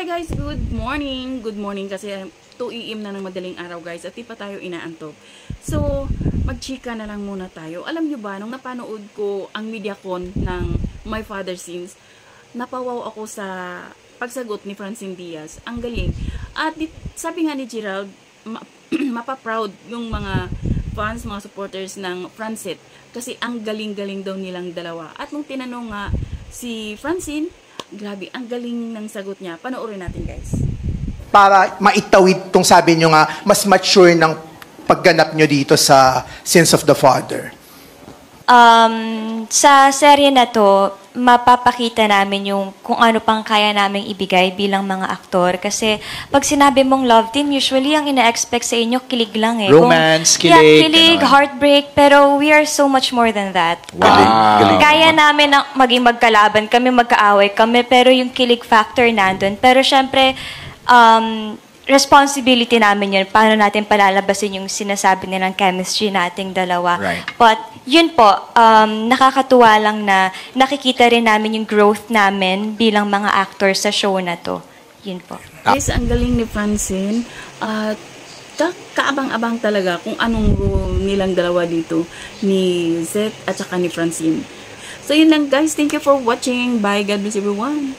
Hi guys, good morning. Good morning kasi 2 AM na ng madaling araw guys at di pa tayo inaantok. So, magchika na lang muna tayo. Alam nyo ba, nung napanood ko ang MediaCon ng My Father Sins, napawaw ako sa pagsagot ni Francine Diaz. Ang galing. At sabi nga ni Gerald, mapaproud yung mga fans, mga supporters ng Francet kasi ang galing-galing daw nilang dalawa. At nung tinanong nga si Francine, grabe, ang galing ng sagot niya. Panoorin natin guys. Para maitawid tong sabi nyo nga, mas mature ng pagganap nyo dito sa Sins of the Father. Sa serye na to, mapapakita namin yung kung ano pang kaya naming ibigay bilang mga aktor. Kasi pag sinabi mong love team, usually ang ina-expect sa inyo, kilig lang eh. Romance, kilig. Yeah, kilig, heartbreak, pero we are so much more than that. Wow. Kaya namin na maging magkalaban kami, magkaaway kami, pero yung kilig factor nandun. Pero syempre, responsibility namin yun. Paano natin palalabasin yung sinasabi nilang chemistry nating dalawa. Right. But, yun po, nakakatuwa lang na nakikita rin namin yung growth namin bilang mga actors sa show na to. Yun po. Guys, ang galing ni Francine. At kaabang-abang talaga kung anong role nilang dalawa dito ni Zeth at saka ni Francine. So, yun lang guys. Thank you for watching. Bye. God bless everyone.